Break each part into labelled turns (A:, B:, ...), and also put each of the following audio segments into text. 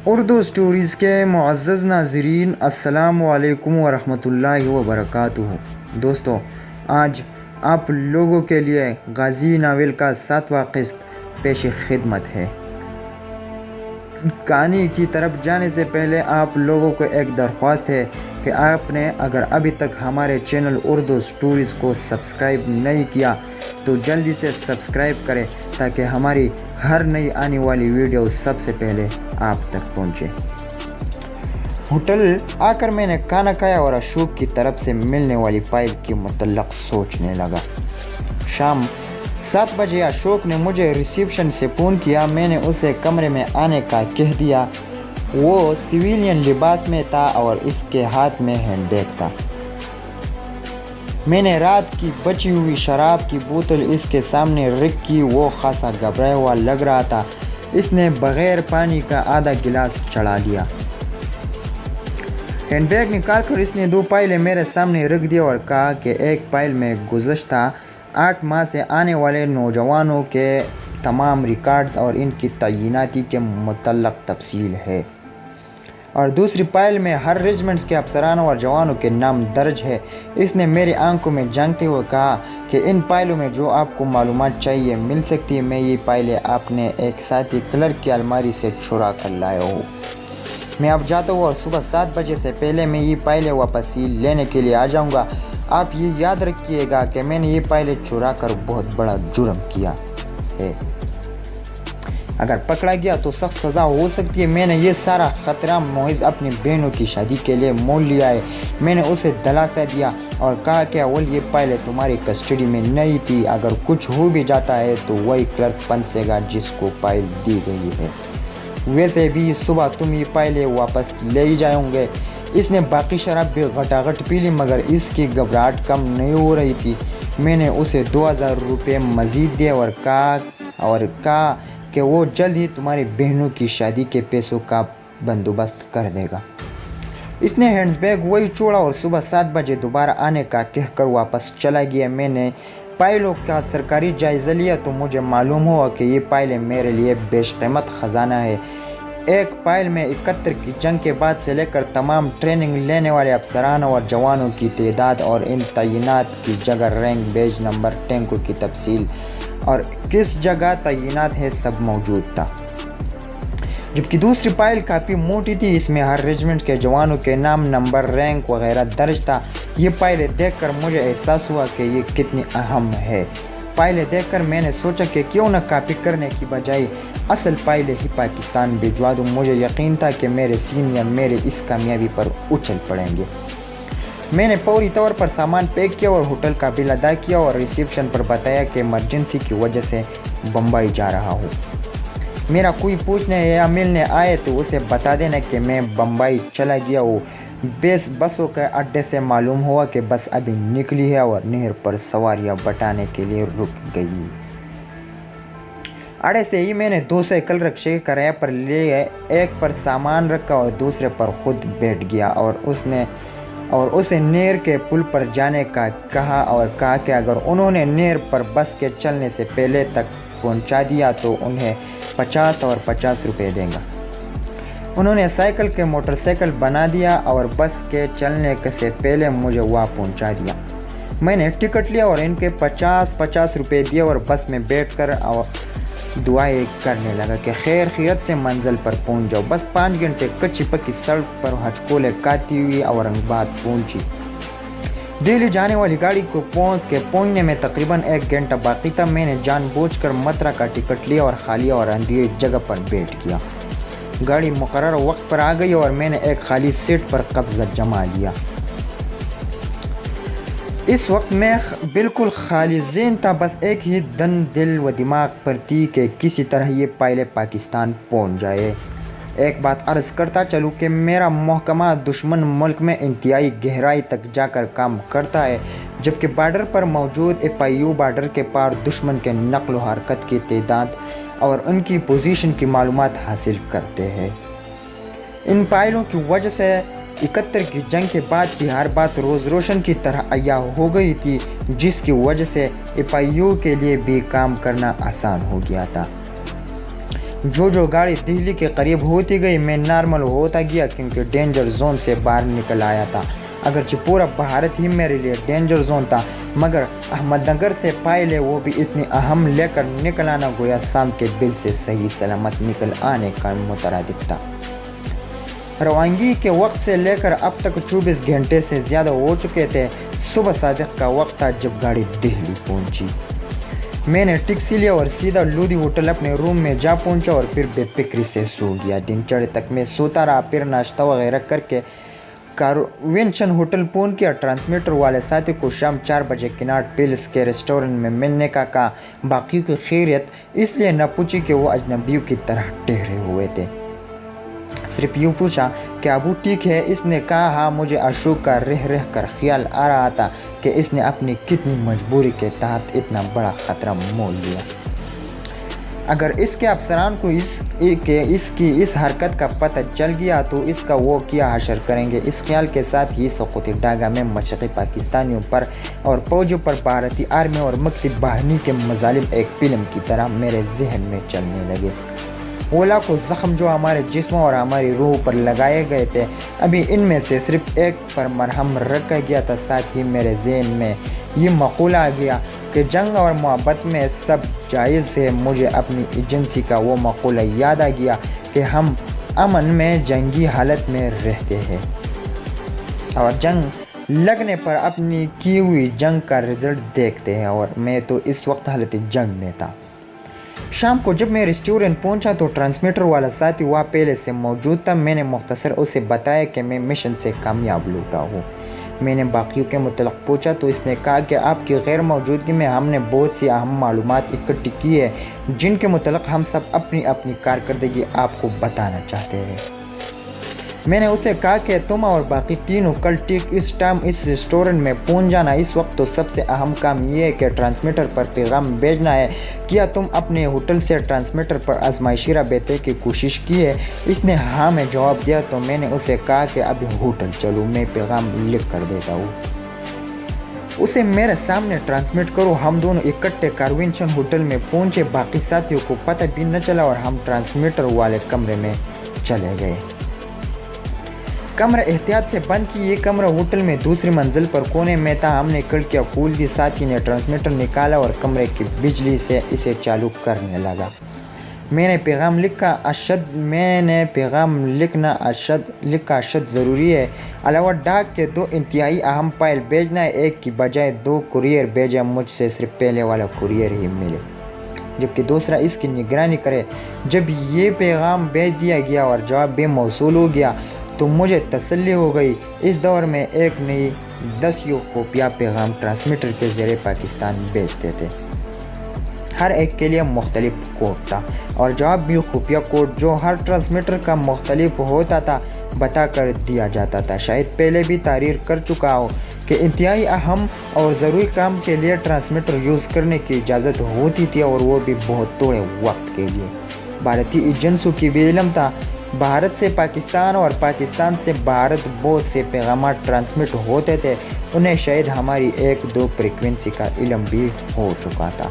A: Urdu stories کے معزز ناظرین، السلام علیکم ورحمۃ اللہ وبرکاتہ۔ دوستو، آج آپ لوگوں کے لیے غازی ناول کا 7واں قسط پیش خدمت ہے۔ کہانی کی طرف جانے سے پہلے آپ لوگوں کو ایک درخواست ہے کہ آپ نے اگر ابھی تک ہمارے چینل اردو سٹوریز کو سبسکرائب نہیں کیا تو جلدی سے سبسکرائب کریں تاکہ ہماری ہر نئی آنے والی ویڈیو سب سے پہلے آپ تک پہنچے۔ ہوٹل آ کر میں نے کھانا کھایا اور اشوک کی طرف سے ملنے والی فائل کے متعلق سوچنے لگا۔ شام 7 بجے اشوک نے مجھے ریسیپشن سے فون کیا۔ میں نے اسے کمرے میں آنے کا کہہ دیا۔ وہ سویلین لباس میں تھا اور اس کے ہاتھ میں ہینڈ بیگ تھا۔ میں نے رات کی بچی ہوئی شراب کی بوتل اس کے سامنے رکھ کی۔ وہ خاصا گھبرایا ہوا لگ رہا تھا۔ اس نے بغیر پانی کا آدھا گلاس چڑھا لیا۔ ہینڈ بیگ نکال کر اس نے 2 فائلیں میرے سامنے رکھ دی اور کہا کہ ایک فائل میں گزشتہ 8 ماہ سے آنے والے نوجوانوں کے تمام ریکارڈز اور ان کی تعیناتی کے متعلق تفصیل ہے، اور دوسری فائل میں ہر ریجمنٹس کے افسرانوں اور جوانوں کے نام درج ہے۔ اس نے میری آنکھوں میں جھانکتے ہوئے کہا کہ ان فائلوں میں جو آپ کو معلومات چاہیے مل سکتی ہے۔ میں یہ فائلیں اپنے ایک ساتھی کلرک کی الماری سے چرا کر لایا ہوں۔ میں اب جاتا ہوں اور صبح 7 بجے سے پہلے میں یہ فائلیں واپس لینے کے لیے آ جاؤں گا۔ آپ یہ یاد رکھیے گا کہ میں نے یہ فائلیں چرا کر بہت بڑا جرم کیا ہے۔ اگر پکڑا گیا تو سخت سزا ہو سکتی ہے۔ میں نے یہ سارا خطرہ محض اپنی بہنوں کی شادی کے لیے مول لیا ہے۔ میں نے اسے دلاسا دیا اور کہا کہ اول یہ فائلیں تمہاری کسٹڈی میں نہیں تھی۔ اگر کچھ ہو بھی جاتا ہے تو وہی کلرک پنسے گا جس کو فائل دی گئی ہے۔ ویسے بھی صبح تم یہ فائلیں واپس لے ہی جاؤں گے۔ اس نے باقی شراب بھی گھٹاگھٹ پی لی مگر اس کی گھبراہٹ کم نہیں ہو رہی تھی۔ میں نے اسے 2000 روپے مزید دیے اور کہا کہ وہ جلد ہی تمہاری بہنوں کی شادی کے پیسوں کا بندوبست کر دے گا۔ اس نے ہینڈ بیگ وہی چھوڑا اور صبح 7 بجے دوبارہ آنے کا کہہ کر واپس چلا گیا۔ میں نے فائلوں کا سرکاری جائزہ لیا تو مجھے معلوم ہوا کہ یہ فائلیں میرے لیے بیش قیمت خزانہ ہے۔ ایک فائل میں 71 کی جنگ کے بعد سے لے کر تمام ٹریننگ لینے والے افسرانوں اور جوانوں کی تعداد اور ان تعینات کی جگہ، رینک، بیج نمبر، ٹینکوں کی تفصیل اور کس جگہ تعینات ہے سب موجود تھا، جبکہ دوسری فائل کافی موٹی تھی۔ اس میں ہر ریجمنٹ کے جوانوں کے نام، نمبر، رینک وغیرہ درج تھا۔ یہ فائلیں دیکھ کر مجھے احساس ہوا کہ یہ کتنی اہم ہے۔ فائلیں دیکھ کر میں نے سوچا کہ کیوں نہ کاپی کرنے کی بجائے اصل فائلیں ہی پاکستان بھجوا دوں۔ مجھے یقین تھا کہ میرے سینئر میرے اس کامیابی پر اچھل پڑیں گے۔ میں نے فوری طور پر سامان پیک کیا اور ہوٹل کا بل ادا کیا اور ریسیپشن پر بتایا کہ ایمرجنسی کی وجہ سے بمبئی جا رہا ہوں۔ میرا کوئی پوچھنے یا ملنے آئے تو اسے بتا دینا کہ میں بمبئی چلا گیا ہوں۔ بسوں کے اڈے سے معلوم ہوا کہ بس ابھی نکلی ہے اور نہر پر سواریاں بٹانے کے لیے رک گئی۔ اڈے سے ہی میں نے 2 سائیکل رکشے کرایہ پر لیے۔ ایک پر سامان رکھا اور دوسرے پر خود بیٹھ گیا اور اسے نہر کے پل پر جانے کا کہا کہ اگر انہوں نے نہر پر بس کے چلنے سے پہلے تک پہنچا دیا تو انہیں 50 اور 50 روپے دیں گا۔ انہوں نے سائیکل کے موٹر سائیکل بنا دیا اور بس کے چلنے سے پہلے مجھے وہاں پہنچا دیا۔ میں نے ٹکٹ لیا اور ان کے 50 روپے دیے اور بس میں بیٹھ کر دعائیں کرنے لگا کہ خیر خیرت سے منزل پر پہنچ جاؤ۔ بس 5 گھنٹے کچی پکی سڑک پر ہچکولے کھاتی ہوئی اورنگ آباد پہنچی۔ دہلی جانے والی گاڑی کو پہنچنے میں تقریباً 1 گھنٹہ باقی تھا۔ میں نے جان بوجھ کر مترا کا ٹکٹ لیا اور خالی اور اندھیری جگہ پر بیٹھ گیا۔ گاڑی مقررہ وقت پر آ گئی اور میں نے ایک خالی سیٹ پر قبضہ جما لیا۔ اس وقت میں بالکل خالی ذہن تھا، بس ایک ہی دل و دماغ پر تھی کہ کسی طرح یہ فائلیں پاکستان پہنچ جائے۔ ایک بات عرض کرتا چلوں کہ میرا محکمہ دشمن ملک میں انتہائی گہرائی تک جا کر کام کرتا ہے، جبکہ بارڈر پر موجود FIU بارڈر کے پار دشمن کے نقل و حرکت کی تعداد اور ان کی پوزیشن کی معلومات حاصل کرتے ہیں۔ ان فائلوں کی وجہ سے 71 کی جنگ کے بعد کی ہر بات روز روشن کی طرح عیاں ہو گئی تھی، جس کی وجہ سے FIU کے لیے بھی کام کرنا آسان ہو گیا تھا۔ جو گاڑی دہلی کے قریب ہوتی گئی میں نارمل ہوتا گیا کیونکہ ڈینجر زون سے باہر نکل آیا تھا۔ اگرچہ پورا بھارت ہی میرے لیے ڈینجر زون تھا، مگر احمد نگر سے پہلے وہ بھی اتنی اہم لے کر نکل آنا گویا شام کے بل سے صحیح سلامت نکل آنے کا مترادف تھا۔ روانگی کے وقت سے لے کر اب تک 24 گھنٹے سے زیادہ ہو چکے تھے۔ صبح صادق کا وقت تھا جب گاڑی دہلی پہنچی۔ میں نے ٹیکسی لیا اور سیدھا لودھی ہوٹل اپنے روم میں جا پہنچا اور پھر بے فکری سے سو گیا۔ دن چڑھے تک میں سوتا رہا، پھر ناشتہ وغیرہ کر کے کاروینشن ہوٹل پہنچ گیا۔ ٹرانسمیٹر والے ساتھی کو شام 4 بجے کناٹ پیلس کے ریسٹورنٹ میں ملنے کا کہا۔ باقیوں کی خیریت اس لیے نہ پوچھی کہ وہ اجنبیوں کی طرح ٹھہرے ہوئے تھے، صرف یوں پوچھا کہ ابو ٹھیک ہے؟ اس نے کہا ہاں۔ مجھے اشوک کا رہ کر خیال آ رہا تھا کہ اس نے اپنی کتنی مجبوری کے تحت اتنا بڑا خطرہ مول لیا۔ اگر اس کے افسران کو اس کی اس حرکت کا پتہ چل گیا تو اس کا وہ کیا حشر کریں گے۔ اس خیال کے ساتھ ہی سقوطی ڈاگا میں مشرقی پاکستانیوں پر اور فوجیوں پر بھارتی آرمی اور مکتب باہنی کے مظالم ایک فلم کی طرح میرے ذہن میں چلنے لگے۔ وہ لاکھوں زخم جو ہمارے جسموں اور ہماری روح پر لگائے گئے تھے، ابھی ان میں سے صرف ایک پر مرہم رکھا گیا تھا۔ ساتھ ہی میرے ذہن میں یہ مقولہ آ گیا کہ جنگ اور محبت میں سب جائز ہے۔ مجھے اپنی ایجنسی کا وہ مقولہ یاد آ گیا کہ ہم امن میں جنگی حالت میں رہتے ہیں اور جنگ لگنے پر اپنی کی ہوئی جنگ کا رزلٹ دیکھتے ہیں، اور میں تو اس وقت حالت جنگ میں تھا۔ شام کو جب میں ریسٹورنٹ پہنچا تو ٹرانسمیٹر والا ساتھی وہاں پہلے سے موجود تھا۔ میں نے مختصر اسے بتایا کہ میں مشن سے کامیاب لوٹا ہوں۔ میں نے باقیوں کے متعلق پوچھا تو اس نے کہا کہ آپ کی غیر موجودگی میں ہم نے بہت سی اہم معلومات اکٹھی کی ہیں جن کے متعلق ہم سب اپنی اپنی کارکردگی آپ کو بتانا چاہتے ہیں۔ میں نے اسے کہا کہ تم اور باقی تینوں کل ٹھیک اس ٹائم اس ریسٹورنٹ میں پہنچ جانا۔ اس وقت تو سب سے اہم کام یہ ہے کہ ٹرانسمیٹر پر پیغام بھیجنا ہے۔ کیا تم اپنے ہوٹل سے ٹرانسمیٹر پر آزمائشی رابطے کی کوشش کی ہے؟ اس نے ہاں میں جواب دیا تو میں نے اسے کہا کہ ابھی ہوٹل چلو، میں پیغام لکھ کر دیتا ہوں، اسے میرے سامنے ٹرانسمٹ کرو۔ ہم دونوں اکٹھے کاروینشن ہوٹل میں پہنچے۔ باقی ساتھیوں کو پتہ بھی نہ چلا اور ہم ٹرانسمیٹر والے کمرے میں چلے گئے۔ کمرہ احتیاط سے بند کی۔ یہ کمرہ ہوٹل میں دوسری منزل پر کونے میں تھا۔ ہم نے کھڑکیاں کھول دی، ساتھی نے ٹرانسمیٹر نکالا اور کمرے کی بجلی سے اسے چالو کرنے لگا۔ میں نے پیغام لکھا اشد ضروری ہے، علاوہ ڈاک کے 2 انتہائی اہم فائل بھیجنا ہے۔ ایک کی بجائے 2 کوریئر بھیجے، مجھ سے صرف پہلے والا کوریئر ہی ملے جبکہ دوسرا اس کی نگرانی کرے۔ جب یہ پیغام بھیج دیا گیا اور جواب بھی موصول ہو گیا تو مجھے تسلی ہو گئی۔ اس دور میں ایک نہیں 10 خفیہ پیغام ٹرانسمیٹر کے ذریعے پاکستان بھیجتے تھے۔ ہر ایک کے لیے مختلف کوڈ تھا اور جواب بھی خفیہ کوڈ جو ہر ٹرانسمیٹر کا مختلف ہوتا تھا بتا کر دیا جاتا تھا۔ شاید پہلے بھی تحریر کر چکا ہو کہ انتہائی اہم اور ضروری کام کے لیے ٹرانسمیٹر یوز کرنے کی اجازت ہوتی تھی اور وہ بھی بہت تھوڑے وقت کے لیے۔ بھارتی ایجنسیوں کی بھی علم تھا۔ بھارت سے پاکستان اور پاکستان سے بھارت بہت سے پیغامات ٹرانسمٹ ہوتے تھے، انہیں شاید ہماری 1-2 فریکوینسی کا علم بھی ہو چکا تھا۔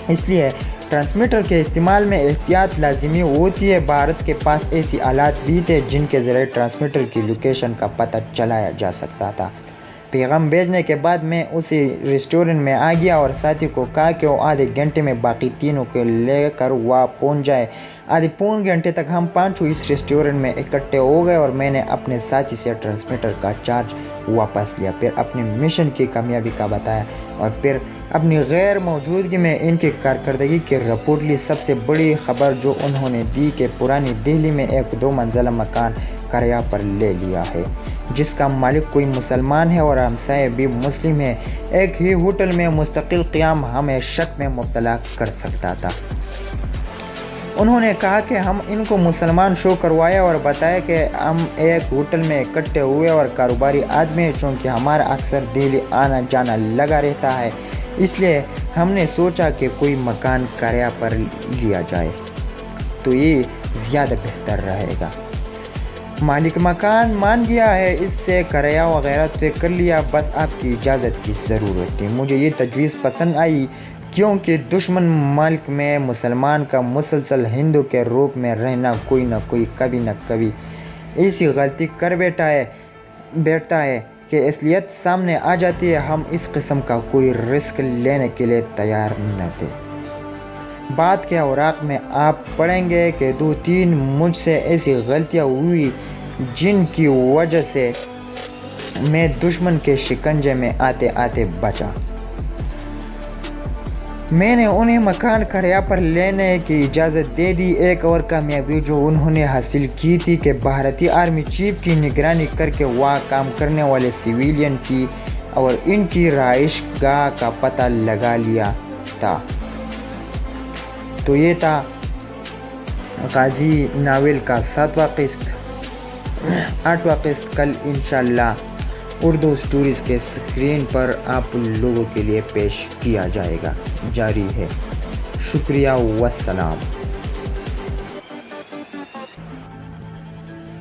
A: اس لیے ٹرانسمیٹر کے استعمال میں احتیاط لازمی ہوتی ہے۔ بھارت کے پاس ایسی آلات بھی تھے جن کے ذریعے ٹرانسمیٹر کی لوکیشن کا پتہ چلایا جا سکتا تھا۔ پیغام بھیجنے کے بعد میں اسی ریسٹورنٹ میں آ گیا اور ساتھی کو کہا کہ وہ آدھے گھنٹے میں باقی تینوں کو لے کر وہاں پہنچ جائے۔ آدھے پون گھنٹے تک ہم پانچوں اس ریسٹورنٹ میں اکٹھے ہو گئے اور میں نے اپنے ساتھی سے ٹرانسمیٹر کا چارج واپس لیا، پھر اپنے مشن کی کامیابی کا بتایا اور پھر اپنی غیر موجودگی میں ان کی کارکردگی کی رپورٹ لی۔ سب سے بڑی خبر جو انہوں نے دی کہ پرانی دہلی میں ایک 2 منزلہ مکان کرایہ پر لے لیا ہے جس کا مالک کوئی مسلمان ہے اور ہمسائے بھی مسلم ہے۔ ایک ہی ہوٹل میں مستقل قیام ہمیں شک میں مبتلا کر سکتا تھا۔ انہوں نے کہا کہ ہم ان کو مسلمان شو کروایا اور بتایا کہ ہم ایک ہوٹل میں اکٹھے ہوئے اور کاروباری آدمی ہیں، چونکہ ہمارا اکثر دہلی آنا جانا لگا رہتا ہے اس لیے ہم نے سوچا کہ کوئی مکان کرایہ پر لیا جائے تو یہ زیادہ بہتر رہے گا۔ مالک مکان مان گیا ہے، اس سے کرایہ وغیرہ طے کر لیا، بس آپ کی اجازت کی ضرورت تھی۔ مجھے یہ تجویز پسند آئی کیونکہ دشمن ملک میں مسلمان کا مسلسل ہندو کے روپ میں رہنا کوئی نہ کوئی کبھی نہ کبھی ایسی غلطی کر بیٹھتا ہے کہ اصلیت سامنے آ جاتی ہے۔ ہم اس قسم کا کوئی رسک لینے کے لیے تیار نہ تھے۔ بعد کے اوراق میں آپ پڑھیں گے کہ 2-3 مجھ سے ایسی غلطیاں ہوئی جن کی وجہ سے میں دشمن کے شکنجے میں آتے آتے بچا۔ میں نے انہیں مکان کرایہ پر لینے کی اجازت دے دی۔ ایک اور کامیابی جو انہوں نے حاصل کی تھی کہ بھارتی آرمی چیف کی نگرانی کر کے وہاں کام کرنے والے سویلین کی اور ان کی رہائش گاہ کا پتہ لگا لیا تھا۔ تو یہ تھا غازی ناول کا 7واں قسط۔ 8واں قسط کل انشاءاللہ اردو سٹوریز کے اسکرین پر آپ لوگوں کے لیے پیش کیا جائے گا، جاری ہے۔ شکریہ والسلام۔